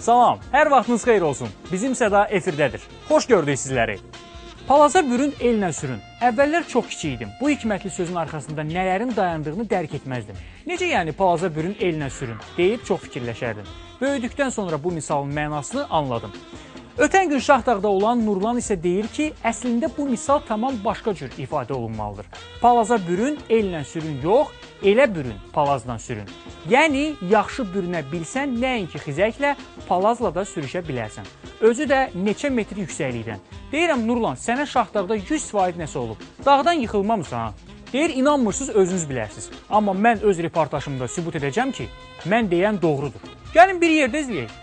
Salam, hər vaxtınız xeyir olsun. Bizim səda efirdədir. Xoş gördük sizləri. Palaza bürün, ellə sürün. Əvvəllər çox kiçik idim. Bu hikmətli sözün arxasında nələrin dayandığını dərk etməzdim. Necə yəni palaza bürün, ellə sürün deyib çox fikirləşərdim. Böyüdükdən sonra bu misalın mənasını anladım. Ötən gün Şahdağda olan Nurlan isə deyir ki, əslində bu misal tamam başqa cür ifadə olunmalıdır. Palaza bürün, ellə sürün yox, elə bürün, palazla sürün. Yəni, yaxşı bürünə bilsən, nəinki xizəklə, palazla da sürüşə bilərsən. Özü də neçə metr yüksəklikdən. Deyirəm, Nurlan, sənə Şahdağda 100% nəsə olub. Dağdan yıxılmamısan? Deyir, inanmırsınız, özünüz bilərsiniz. Amma mən öz reportajımda sübut edəcəm ki, mən deyən doğrudur. Gəlin bir yerdə izləyək.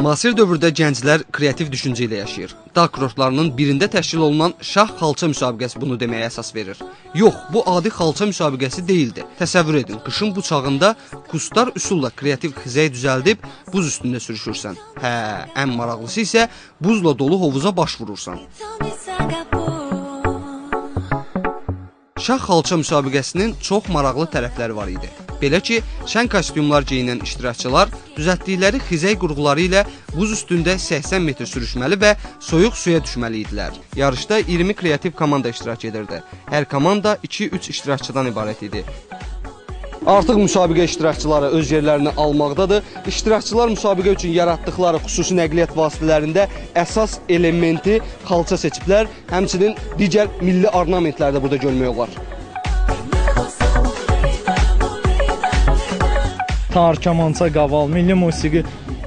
Müasir dövrdə gənclər kreativ düşüncə ilə yaşayır. Dağ kurortlarının birində təşkil olunan şah xalça müsabiqəsi bunu deməyə əsas verir. Yox, bu adi xalça müsabiqəsi deyildi. Təsəvvür edin, qışın bu çağında qustar üsulla kreativ xizək düzəldib buz üstündə sürüşürsən. Hə, ən maraqlısı isə buzla dolu hovuza baş vurursan. Şah xalça müsabiqəsinin çox maraqlı tərəfləri var idi. Belə ki, şən kostyumlar geyinən iştirakçılar düzəltdikləri xizək qurğuları ilə buz üstündə 80 metr sürüşməli və soyuq suya düşməli idilər. Yarışda 20 kreativ komanda iştirak edirdi. Hər komanda 2-3 iştirakçıdan ibarət idi. Artıq müsabiqə iştirakçıları öz yerlərini almaqdadır. İştirakçılar müsabiqə üçün yaratdıqları xüsusi nəqliyyat vasitələrində əsas elementi xalça seçiblər. Həmçinin digər milli ornamentləri də burada görmək olar. Tar, kamança, qaval, milli musiqi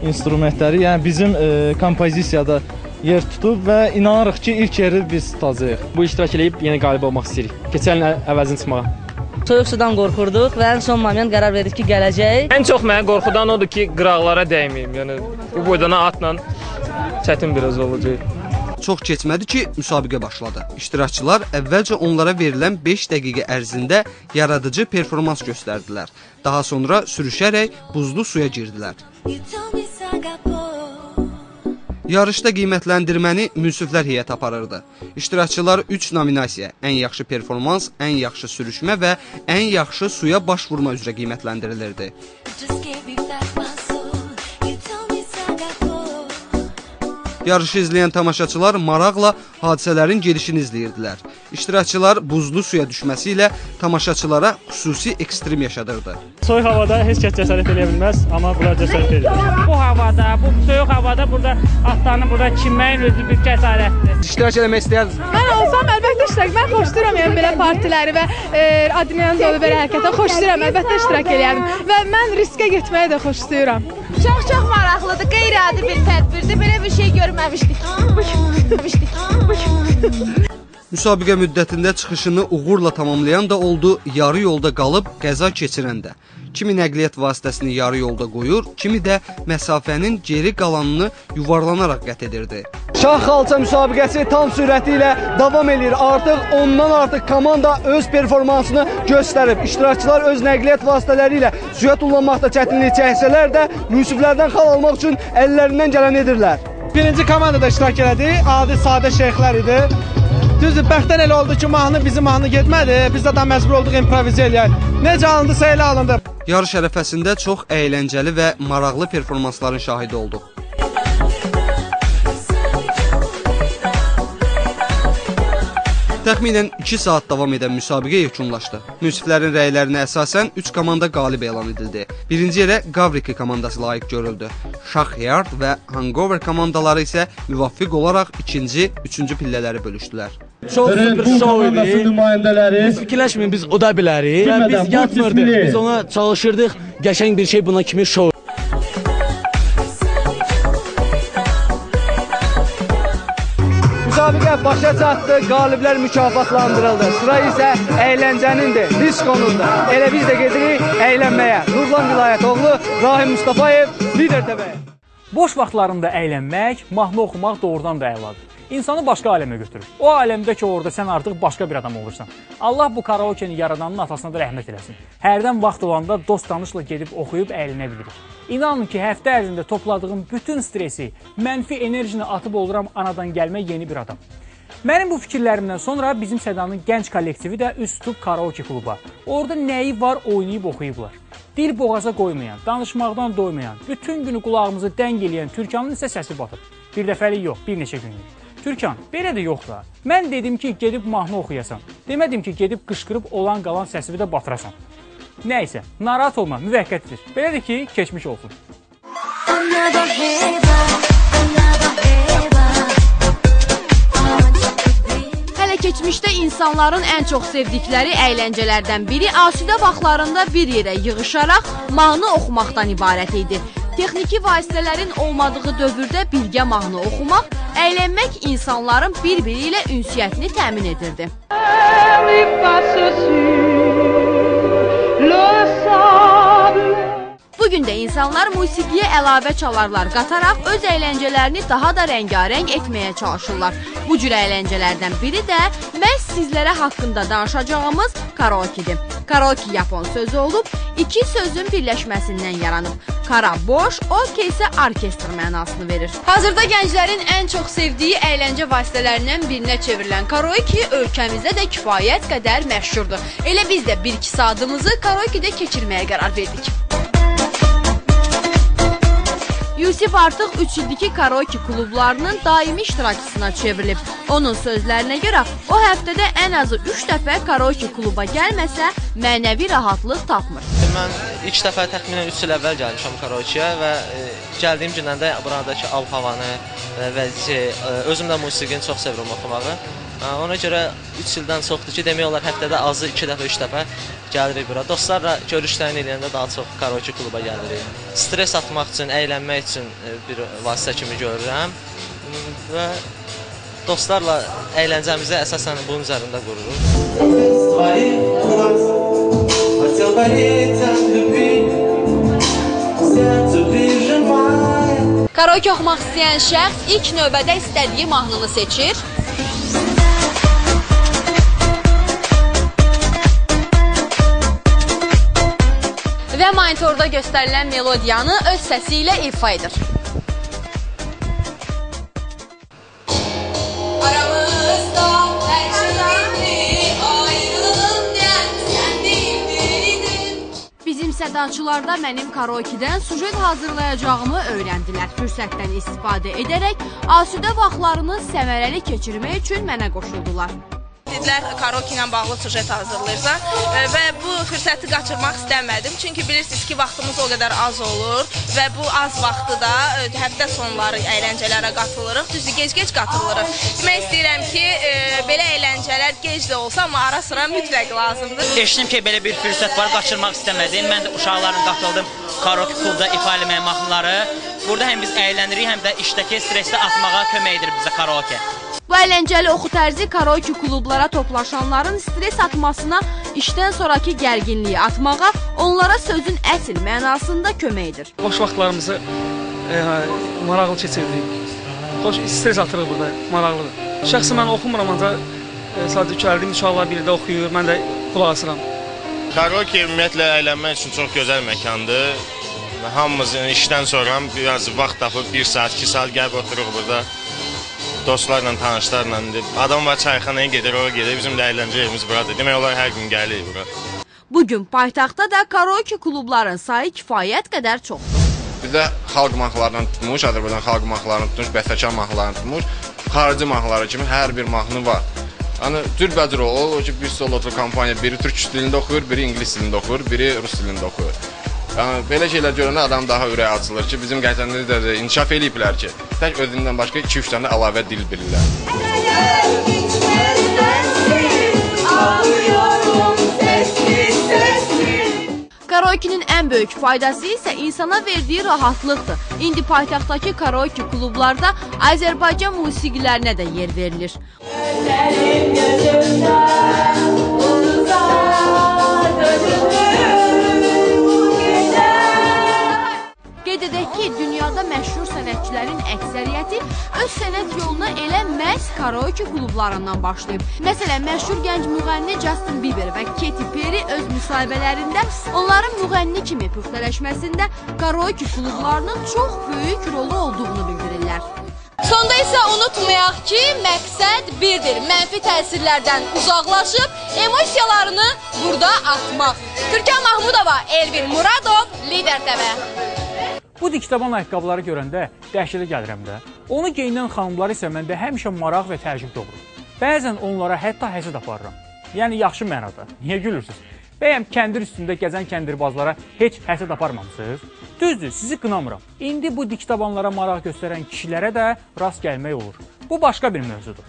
instrumentləri, yəni bizim kompozisiyada yer tutub və inanırıq ki, ilk yeri biz tutacağıq. Bu iştirak edib yenə qalib olmaq istəyirik. Keçən ilin əvəzini çıxmağa. Soyuq sudan qorxurduq və ən son moment qərar verdik ki, gələcək. Ən çox mənə qorxudan odur ki, qıraqlara dəyməyim. Yəni bu boydan atla çətin biraz olacaq. Çox keçmədi ki, müsabiqə başladı. İştirakçılar əvvəlcə onlara verilən 5 dəqiqə ərzində yaradıcı performans göstərdilər. Daha sonra sürüşərək buzlu suya girdilər. Yarışda qiymətləndirməni münsiflər heyəti aparırdı. İştirakçılar 3 nominasiya, ən yaxşı performans, ən yaxşı sürüşmə və ən yaxşı suya baş vurma üzrə qiymətləndirilirdi. Yarışı izləyən tamaşaçılar maraqla hadisələrin gedişini izləyirdilər. İştirakçılar buzlu suya düşməsi ilə tamaşaçılara xüsusi ekstrem yaşadırdı. Soyuq havada heç kəs cəsarət edə bilməz, amma bunlar cəsarət edir. Bu havada, bu soyuq havada burada atlanıb burada çimməyin özü bir cəsarətdir. İştirak etmək istəyirsiniz? Mən olsam əlbəttə iştirak. Mən xoşlayıram yəni belə partiləri və adrenalin dolu belə hərəkətə xoşlayıram. Əlbəttə iştirak eləyərdim və mən riskə getməyi də xoşlayıram. Çox maraqlıdır. Qeyri-adi bir tədbirdir. Belə bir şey görməmişdik. Müsabiqə müddətində çıxışını uğurla tamamlayan da oldu, yarı yolda qalıb qəza keçirən də. Kimi nəqliyyat vasitəsini yarı yolda qoyur, kimi də məsafənin geri qalanını yuvarlanaraq qət edirdi. Şah xalça müsabiqəsi tam sürəti ilə davam edir. Artıq ondan artıq komanda öz performansını göstərib. İştirakçılar öz nəqliyyat vasitələri ilə suya tullanmaqda çətinlik çəksələr də münsiflərdən xal almaq üçün əllərindən gələn edirlər. Birinci komandada iştirak elədi, adi sadə şeyxlər idi. Düzdür, bəxtdən elə oldu ki, bizim mahnı getmədi, biz də məcbur olduq improvizə eləyək. Necə alındısa elə alındı. Yarış ərəfəsində çox əyləncəli və maraqlı performansların şahidi olduq. Təxminən 2 saat davam edən müsabiqə yekunlaşdı. Münsiflərin rəylərinə əsasən 3 komanda qalib elan edildi. Birinci yerə Qavriki komandası layiq görüldü. Şahyard və Hangover komandaları isə müvafiq olaraq ikinci, üçüncü pillələri bölüşdülər. Çox super şov idi. Biz fikirləşməyin, biz o da bilərik. Biz yatmırdıq, biz ona çalışırdıq. Qəşəng bir şey buna kimi şov. Müsabiqə başa çatdı, qaliblər mükafatlandırıldı. Sıra isə əyləncənindir, diskonundur. Elə biz də gedirik əylənməyə. Nurlan Vilayətoğlu, Rahim Mustafayev, Lider TV. Boş vaxtlarında əylənmək, mahnı oxumaq doğrudan da əladır. İnsanı başqa aləmə götürür. O aləmdə ki, orada sən artıq başqa bir adam olursan. Allah bu karaokeni yaradanın atasına da rəhmət eləsin. Hərdən vaxt olanda dost-tanışla gedib oxuyub əylənə bilirik. İnanın ki, həftə ərzində topladığım bütün stresi, mənfi enerjini atıb oluram anadan gəlmə yeni bir adam. Mənim bu fikirlərimdən sonra bizim Sədanın gənc kollektivi də üst tutub karaoke kluba. Orada nəyi var oynayıb oxuyublar. Dil boğaza qoymayan, danışmaqdan doymayan, bütün günü qulağımızı dəng eləyən Türkanın isə səsi batıb. Bir dəfəlik yox, bir neçə günlük. Türkan, belə də yox da. Mən dedim ki, gedib mahnı oxuyasan. Demədim ki, gedib qışqırıb olan qalan səsivi də batırasan. Nəysə, narahat olma, müvəqqətdir. Belədir ki, keçmiş olsun. Keçmişdə insanların ən çox sevdikləri əyləncələrdən biri asudə vaxtlarında bir yerə yığışaraq mahnı oxumaqdan ibarət idi. Texniki vasitələrin olmadığı dövrdə birgə mahnı oxumaq, əylənmək insanların bir-biri ilə ünsiyyətini təmin edirdi. Bugün də insanlar musiqiyə əlavə çalarlar qataraq öz əyləncələrini daha da rəngarəng etməyə çalışırlar. Bu cür əyləncələrdən biri də məhz sizlərə haqqında danışacağımız karaokedir. Karaoke yapon sözü olub, iki sözün birləşməsindən yaranıb. Kara boş, oke isə orkestr mənasını verir. Hazırda gənclərin ən çox sevdiyi əyləncə vasitələrindən birinə çevrilən karaoke ölkəmizdə də kifayət qədər məşhurdur. Elə biz də 1-2 saatımızı karaokedə keçirməyə qərar verdik. Yusif artıq 3 ildiki karaoke klublarının daimi iştirakçısına çevrilib. Onun sözlərinə görə o həftədə ən azı 3 dəfə karaoke kluba gəlməsə mənəvi rahatlıq tapmır. Mən ilk dəfə təxminən 3 il əvvəl gəlmişəm karaokeyə və gəldiyim gündən də buradakı ab-havanı və özüm də musiqini çox sevirəm oxumağı. Ona görə 3 ildən çoxdur ki, demək olar həftədə azı 2 dəfə, 3 dəfə gəlirik bura. Dostlarla görüşlərini eləyəndə daha çox karaoke kluba gəlirik. Stres atmaq üçün, əylənmək üçün bir vasitə kimi görürəm və dostlarla əyləncəmizi əsasən bunun üzərində qururuq. Karaoke oxumaq istəyən şəxs ilk növbədə istədiyi mahnını seçir. Və monitorda göstərilən melodiyanı öz səsi ilə ifa edir. Aramızda hər şeydi, ayrılığın dən sən deyildin. Bizim sədaçılarda mənim karaokedən sujet hazırlayacağımı öyrəndilər. Fürsətdən istifadə edərək asudə vaxtlarını səmərəli keçirmək üçün mənə qoşuldular. Dedilər, karaoke ilə bağlı sujet hazırlayırsan və bu fürsəti qaçırmaq istəmədim. Çünki bilirsiniz ki, vaxtımız o qədər az olur və bu az vaxtı da həftə sonları əyləncələrə qatılırıq. Düzdür, gec-gec qatılırıq. Demək istəyirəm ki, belə əyləncələr gec də olsa, amma ara-sıra mütləq lazımdır. Eşitdim ki, belə bir fürsət var, qaçırmaq istəmədim. Mən də uşaqlarla qatıldım karaoke klubda ifa eləməyə mahnıları. Burada həm biz əylənirik, həm də işdəki stresi atmağa kömək edir bizə karaoke. Bu əyləncəli oxu tərzi karaoke klublara toplaşanların stres atmasına, işdən sonraki gərginliyi atmağa, onlara sözün əsl mənasında kömək edir. Boş vaxtlarımızı maraqlı keçirdik. Xoş stres atırıq burada, maraqlıdır. Şəxsən mən oxumuram, ancaq sadəcə gəldim, uşaqlar birdə oxuyur, mən də qulaq asıram. Karaoke ümumiyyətlə əylənmək üçün çox gözəl məkandır. Hamımızın işdən sonra biraz vaxt tapıb 1 saat, 2 saat gəlib oturuq burada. Dostlarla, tanışlarla, adam var çayxanaya gedir, oraya gedir, bizim də əyləncə yerimiz buradır. Demək olar hər gün gəlirik bura. Bugün paytaxtda da karaoke klubların sayı kifayət qədər çoxdur. Bizdə xalq mahnılarından tutmuş, Azərbaycan xalq mahnılarını tutmuş, bəstəkar mahnılarını tutmuş, xarici mahnıları kimi hər bir mahnı var. Yəni cürbəcür o ki, bir solo kampaniya, biri türk dilində oxuyur, biri ingilis dilində oxuyur, biri rus dilində oxuyur. Yəni belə şeylər görəndə adam daha ürək açılır ki, bizim gənclərimiz də inkişaf eləyiblər ki, tək özündən başqa 2-3 dənə əlavə dil bilirlər. Karaoke'nin ən böyük faydası isə insana verdiyi rahatlıqdır. İndi paytaxtdakı karaoke klublarda Azərbaycan musiqilərinə də yer verilir. Qeyd edək ki, dünyada məşhur sənətçilərin əksəriyyəti öz sənət yoluna elə məhz karaoke klublarından başlayıb. Məsələn, məşhur gənc müğənni Justin Bieber və Katy Perry öz müsahibələrində onların müğənni kimi püxtələşməsində karaoke klublarının çox böyük rolu olduğunu bildirirlər. Sonda isə unutmayaq ki, məqsəd birdir. Mənfi təsirlərdən uzaqlaşıb, emosiyalarını burada atmaq. Türkan Mahmudova, Elvin Muradov, Lider TV. Bu diktaban ayaqqabıları görəndə dəhşətə gəlirəm də. Onu geyinən xanımlar isə məndə həmişə maraq və təəccüb doğurur. Bəzən onlara hətta həsəd aparıram. Yəni yaxşı mənada. Niyə gülürsünüz? Bəyəm kəndir üstündə gəzən kəndirbazlara heç həsəd aparmamısınız? Düzdür, sizi qınamıram. İndi bu diktabanlara maraq göstərən kişilərə də rast gəlmək olur. Bu başqa bir mövzudur.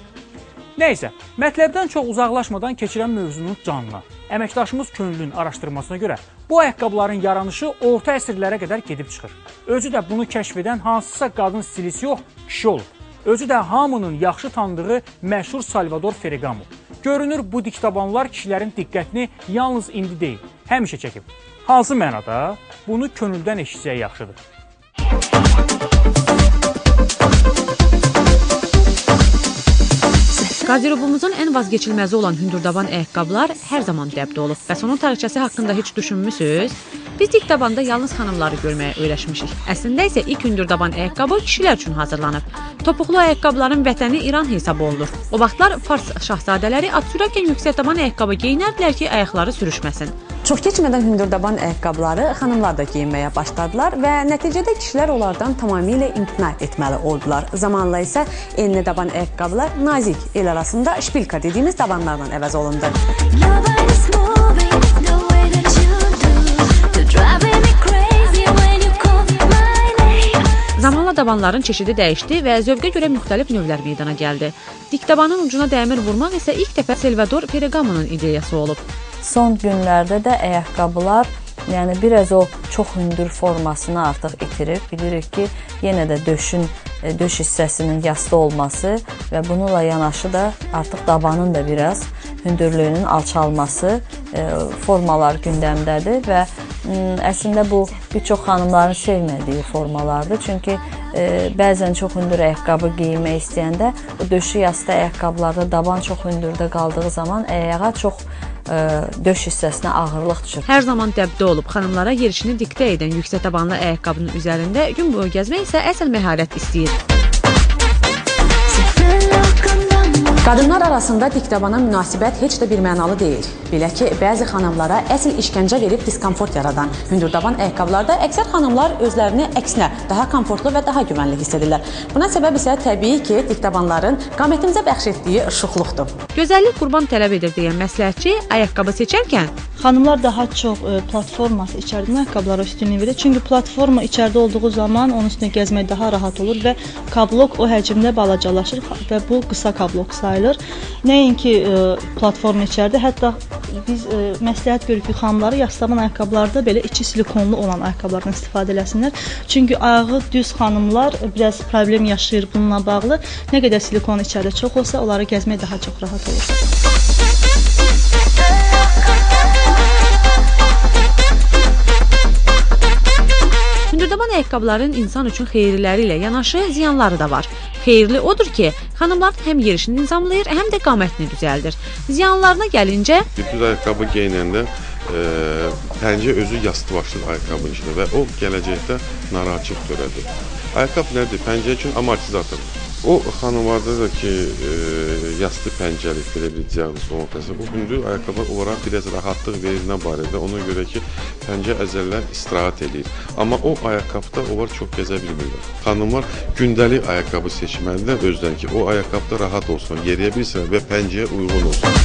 Nəysə, mətləbdən çox uzaqlaşmadan keçirən mövzunun canına. Əməkdaşımız Könüllün araşdırmasına görə bu ayaqqabıların yaranışı orta əsrlərə qədər gedib çıxır. Özü də bunu kəşf edən hansısa qadın stilist yox, kişi olub. Özü də hamının yaxşı tanıdığı məşhur Salvador Ferragamo. Görünür, bu diktabanlar kişilərin diqqətini yalnız indi deyil, həmişə çəkib. Hansı mənada? Bunu könüldən eşitsək yaxşıdır. Qarderobumuzun ən vazgeçilməzi olan hündürdaban ayaqqabılar hər zaman dəbdə olub. Bəs onun tarixçəsi haqqında heç düşünmüsünüz? Biz diktabanda yalnız xanımları görməyə öyrəşmişik. Əslində isə ilk hündürdaban ayaqqabı kişilər üçün hazırlanıb. Topuqlu ayaqqabıların vətəni İran hesab olunur. O vaxtlar Fars şahzadələri at sürərkən yüksəkdaban ayaqqabı geyinərdilər ki, ayaqları sürüşməsin. Çox keçmədən hündürdaban ayaqqabıları xanımlar da geyinməyə başladılar və nəticədə kişilər onlardan tamamilə imtina etməli oldular. Zamanla isə enli daban ayaqqabılar nazik, el arasında şpilka dediyimiz dabanlarla əvəz olundu. Zamanla dabanların çeşidi dəyişdi və zövqə görə müxtəlif növlər meydana gəldi. Diktabanın ucuna dəmir vurmaq isə ilk dəfə Salvador Ferragamo'nun ideyası olub. Son günlərdə də ayaqqabılar, yəni biraz o çox hündür formasını artıq itirib. Bilirik ki, yenə də döş hissəsinin yaslı olması və bununla yanaşı da artıq dabanın da biraz hündürlüyünün alçalması formalar gündəmdədir və əslində bu bir çox xanımların sevmədiyi formalardır. Çünki bəzən çox hündür ayaqqabı geyinmək istəyəndə o döşü yaslı ayaqqabılarda daban çox hündürdə qaldığı zaman ayağa çox döş hissəsinə ağırlıq düşür. Hər zaman dəbdə olub, xanımlara yerişini diktə edən yüksək tabanlı ayaqqabının üzərində gün boyu gəzmək isə əsl məharət istəyir. Qadınlar arasında diktabana münasibət heç də bir mənalı deyil. Belə ki, bəzi xanımlara əsl işgəncə verib diskomfort yaradan hündürdaban ayaqqabılarda əksər xanımlar özlərini əksinə daha komfortlu və daha güvənli hiss edirlər. Buna səbəb isə təbii ki, diktabanların qamətimizə bəxş etdiyi şıxlıqdır. Gözəllik qurban tələb edir deyən məsləhətçi ayaqqabı seçərkən xanımlar daha çox platforması içərdən ayaqqabılara üstünlük verir. Çünki platforma içərdə olduğu zaman onun üstünə gəzmək daha rahat olur və kablok o həcmdə balacalaşır və bu qısa kablok sayılır. Nəinki platforma içərdə, hətta biz məsləhət görürük ki, xanımları yastıqdan ayaqqabılarda belə içi silikonlu olan ayaqqabılardan istifadə eləsinlər. Çünki ayağı düz xanımlar biraz problem yaşayır bununla bağlı. Nə qədər silikon içərdə çox olsa, onları gəzmək daha çox rahat olur. Hündürdaban ayaqqabıların insan üçün xeyirləri ilə yanaşı ziyanları da var. Xeyirli odur ki, xanımların həm yerişini nizamlayır, həm də qamətini düzəldir. Ziyanlarına gəlincə, düz ayaqqabı geyinəndə pəncə özü yastı başlayır ayaqqabının içində və o gələcəkdə narahatçılıq törədir. Ayaqqabı nədir? Pəncə üçün amortizatordur. O xanımlarda da ki, yastı pəncəlik, belə bir diaqnoz olmaqdasa, bu hündür ayaqqabı olaraq biraz rahatlıq verilmə barədə, ona görə ki, pəncə əzələlər istirahət edir. Amma o ayaqqabıda onlar çox gəzə bilmirlər. Xanımlar gündəlik ayaqqabı seçməlidirlər özdən ki, o ayaqqabıda rahat olsun, yeriyə bilsin və pəncəyə uyğun olsun.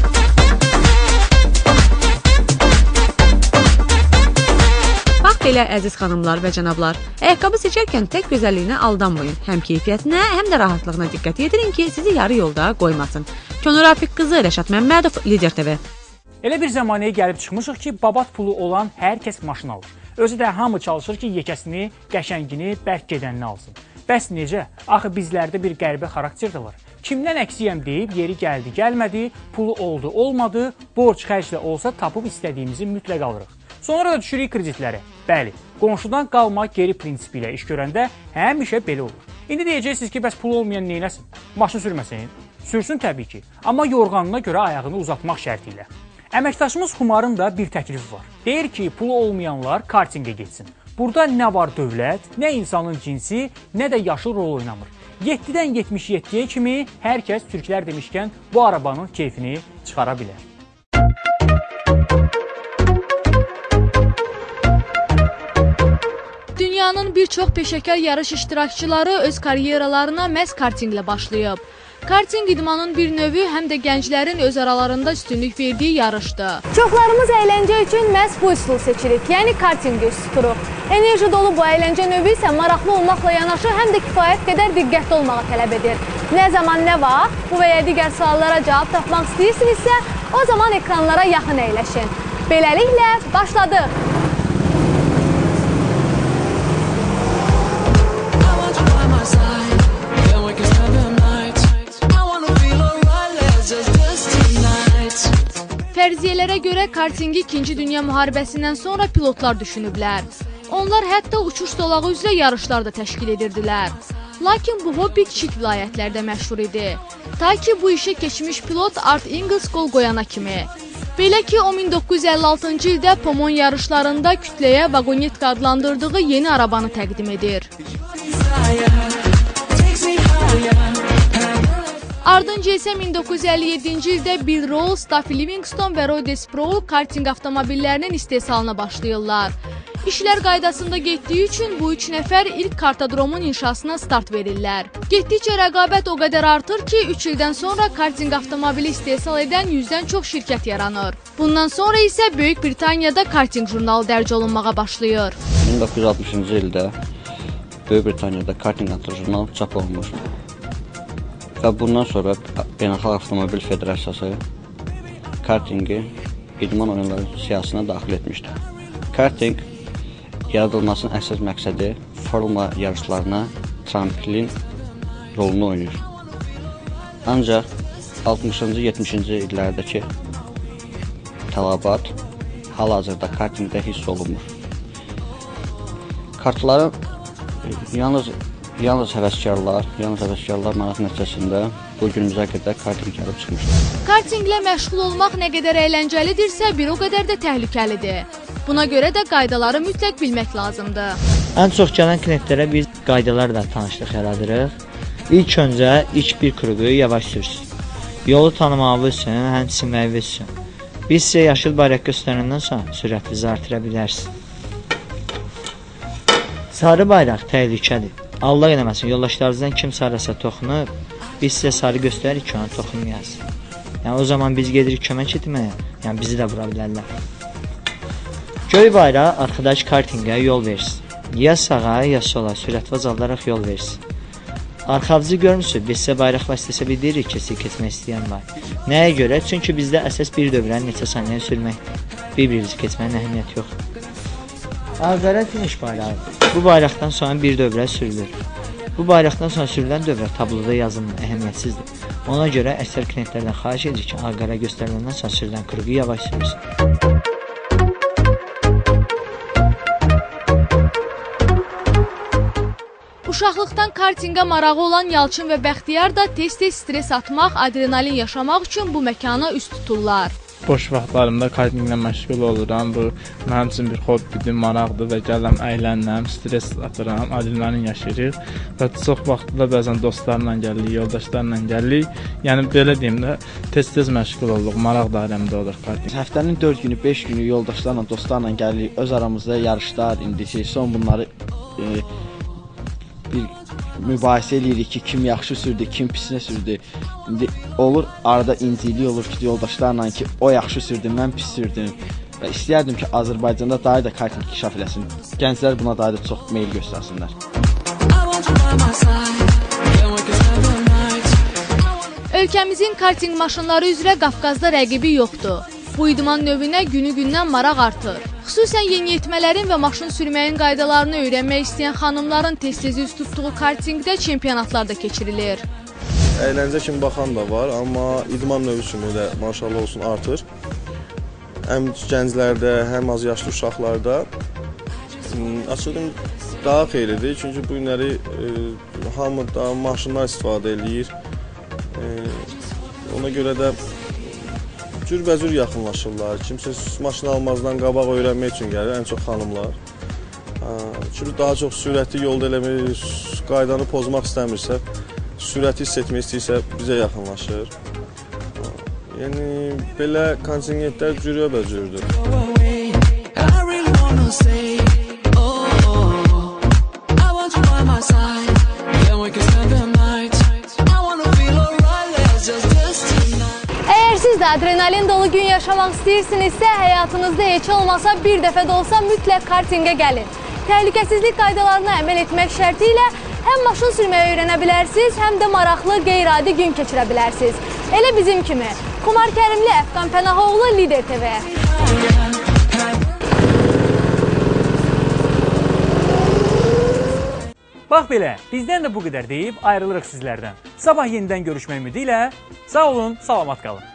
Belə əziz xanımlar və cənablar, ayaqqabı seçərkən tək gözəlliyinə aldanmayın. Həm keyfiyyətinə, həm də rahatlığına diqqət yetirin ki, sizi yarı yolda qoymasın. Könül Rafiq qızı Rəşad Məmmədov, Lider TV. Elə bir zəmanəyə gəlib çıxmışıq ki, babat pulu olan hər kəs maşın alır. Özü də hamı çalışır ki, yekəsini, qəşəngini, bərk gedənini alsın. Bəs necə? Axı bizlərdə bir qəribə xarakter də var. Kimdən əksiyəm deyib, yeri gəldi, gəlmədi, pulu oldu, olmadı, borc xərclə olsa tapıb istədiyimizi mütləq alırıq. Sonra da düşürük kreditləri. Bəli, qonşudan qalma geri prinsipi ilə iş görəndə həmişə belə olur. İndi deyəcəksiniz ki, bəs pulu olmayan neynəsin? Maşın sürməsin? Sürsün təbii ki, amma yorğanına görə ayağını uzatmaq şərti ilə. Əməkdaşımız Humarın da bir təklifi var. Deyir ki, pulu olmayanlar kartingə getsin. Burada nə var dövlət, nə insanın cinsi, nə də yaşı rol oynamır. 7-dən 77-yə kimi hər kəs türklər demişkən bu arabanın keyfini çıxara bilər. Dünyanın bir çox peşəkar yarış iştirakçıları öz karyeralarına məhz kartinglə başlayıb. Karting idmanın bir növü həm də gənclərin öz aralarında üstünlük verdiyi yarışdır. Çoxlarımız əyləncə üçün məhz bu üsulu seçirik, yəni kartingi üst tuturuq. Enerji dolu bu əyləncə növü isə maraqlı olmaqla yanaşı həm də kifayət qədər diqqətli olmağı tələb edir. Nə zaman nə vaxt, bu və ya digər suallara cavab tapmaq istəyirsinizsə, o zaman ekranlara yaxın əyləşin. Beləliklə, başladıq. Fərziyyələrə görə kartingi 2-ci Dünya müharibəsindən sonra pilotlar düşünüblər. Onlar hətta uçuş zolağı üzrə yarışlar da təşkil edirdilər. Lakin bu hobbi kiçik vilayətlərdə məşhur idi. Ta ki bu işə keçmiş pilot Art Ingalls qol qoyana kimi. Belə ki, o 1956-cı ildə Pomon yarışlarında kütləyə vagonetka adlandırdığı yeni arabanı təqdim edir. Ardınca isə 1957-ci ildə Bill Rolls, Duffy Livingstone və Roy Desproul karting avtomobillərinin istehsalına başlayırlar. İşlər qaydasında getdiyi üçün bu üç nəfər ilk kartodromun inşasına start verirlər. Getdikcə rəqabət o qədər artır ki, 3 ildən sonra karting avtomobili istehsal edən 100-dən çox şirkət yaranır. Bundan sonra isə Böyük Britaniyada karting jurnalı dərc olunmağa başlayır. 1960-cı ildə Böyük Britaniyada karting adlı jurnal çap olunmur. Və bundan sonra Beynəlxalq Avtomobil Federasiyası kartingi idman oyunları siyasına daxil etmişdir. Karting yaradılmasının əsas məqsədi formula yarışlarına tramplin rolunu oynayır. Ancaq 60-cı, 70-ci illərdəki tələbat hal-hazırda kartingdə hiss olunmur. Kartların yalnız həvəskarlar maraq nəticəsində bu günümüzə qədər karting gəlib çıxmışdır. Kartinglə məşğul olmaq nə qədər əyləncəlidirsə, bir o qədər də təhlükəlidir. Buna görə də qaydaları mütləq bilmək lazımdır. Ən çox gələn klientlərə biz qaydalarla tanışlıq yaradırıq. İlk öncə ilk bir kruqu yavaş sürsün. Yolu tanımağı bilsin, həmçinin silməyi bilsin. Biz sizə yaşıl bayraq göstərəndən sonra sürətinizi artıra bilərsiniz. Sarı bayraq təhlükədir. Allah eləməsin, yoldaşlarınızdan kim sarısa toxunub, biz sizə sarı göstəririk ki, ona toxunmayasın. Yəni, o zaman biz gedirik kömək etməyə, yəni bizi də vura bilərlər. Göy bayraq arxadakı kartingə yol versin. Ya sağa, ya sola sürətli azalaraq yol versin. Arxavızı görmüsünüz, biz sizə bayraq vasitəsi bildiririk ki, siz keçmək istəyən var. Nəyə görə? Çünki bizdə əsas bir dövrəni neçə saniyə sürməkdir. Bir-birinizi keçməyin əhəmiyyəti yoxdur. Ağqara finish bayrağı. Bu bayraqdan sonra bir dövrə sürülür. Bu bayraqdan sonra sürülən dövrə tabloda yazılmır, əhəmiyyətsizdir. Ona görə əksər klientlərdən xahiş edir ki, ağqara göstəriləndən sonra sürülən kruqu yavaş sürülsün. Uşaqlıqdan kartinga marağı olan Yalçın və Bəxtiyar da tez-tez stres atmaq, adrenalin yaşamaq üçün bu məkana üst tuturlar. Boş vaxtlarımda kartinglə məşğul oluram. Bu mənim üçün bir hobbidir, maraqdır və gələm, əylənirəm, stres atıram, adrenalin yaşayırıq və çox vaxtda bəzən dostlarla gəlirik, yoldaşlarla gəlirik. Yəni belə deyim də, tez-tez məşğul oluruq, maraq dairəmdə olur karting. Həftənin 4 günü, 5 günü yoldaşlarla, dostlarla gəlirik, öz aramızda yarışlar, indi son bunları bir mübahisə edirik ki, kim yaxşı sürdü, kim pisinə sürdü. İndi olur, arada incilik olur ki, yoldaşlarla ki, o yaxşı sürdü, mən pis sürdüm. Və istəyərdim ki, Azərbaycanda dair də karting inkişaf eləsin. Gənclər buna dair də çox meyil göstərsinlər. Ölkəmizin karting maşınları üzrə Qafqazda rəqibi yoxdur. Bu idman növünə günü-gündən maraq artır. Xüsusən yeniyetmələrin və maşın sürməyin qaydalarını öyrənmək istəyən xanımların tez-tez üst tutduğu kartingdə çempionatlar da keçirilir. Əyləncə kimi baxan da var, amma idman növü kimi də maşallah olsun artır. Həm gənclərdə, həm az yaşlı uşaqlarda açıqdım daha xeyirlidir. Çünki bu günləri hamı da maşınlar istifadə edir. Ona görə də cürbəcür yaxınlaşırlar. Kimsə maşını almazdan qabaq öyrənmək üçün gəlir, ən çox xanımlar. Çünki daha çox sürəti yolda eləmək, qaydanı pozmaq istəmirsə, sürəti hiss etmək istəyirsə bizə yaxınlaşır. Yəni belə kontingentlər cürbəcürdür. Əgər siz də adrenalin dolu gün yaşamaq istəyirsinizsə, həyatınızda heç olmasa bir dəfə də olsa mütləq kartingə gəlin. Təhlükəsizlik qaydalarına əməl etmək şərti ilə həm maşın sürməyi öyrənə bilərsiniz, həm də maraqlı, qeyri-adi gün keçirə bilərsiniz. Elə bizim kimi. Xumar Kərimli, Əfqan Pənahoğlu, Lider TV. Bax belə, bizdən də bu qədər deyib ayrılırıq sizlərdən. Sabah yenidən görüşmək ümidi ilə sağ olun, salamat qalın.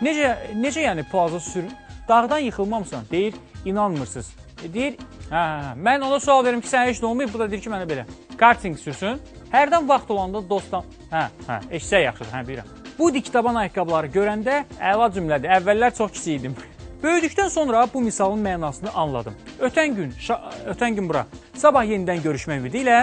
Necə yəni plaza sürün? Dağdan yıxılmamısan, deyir, inanmırsınız. Deyir, mən ona sual verim ki, sən heç nə olmayıb, bu da deyir ki, mənə belə. Karting sürsün, hərdən vaxt olanda dostdan, eşitsək yaxşıdır, bilirəm. Bu diktaban ayaqqabıları görəndə əla cümlədir, əvvəllər çox kiçik idim. Böyüdükdən sonra bu misalın mənasını anladım. Ötən gün bura, sabah yenidən görüşmək ümidi ilə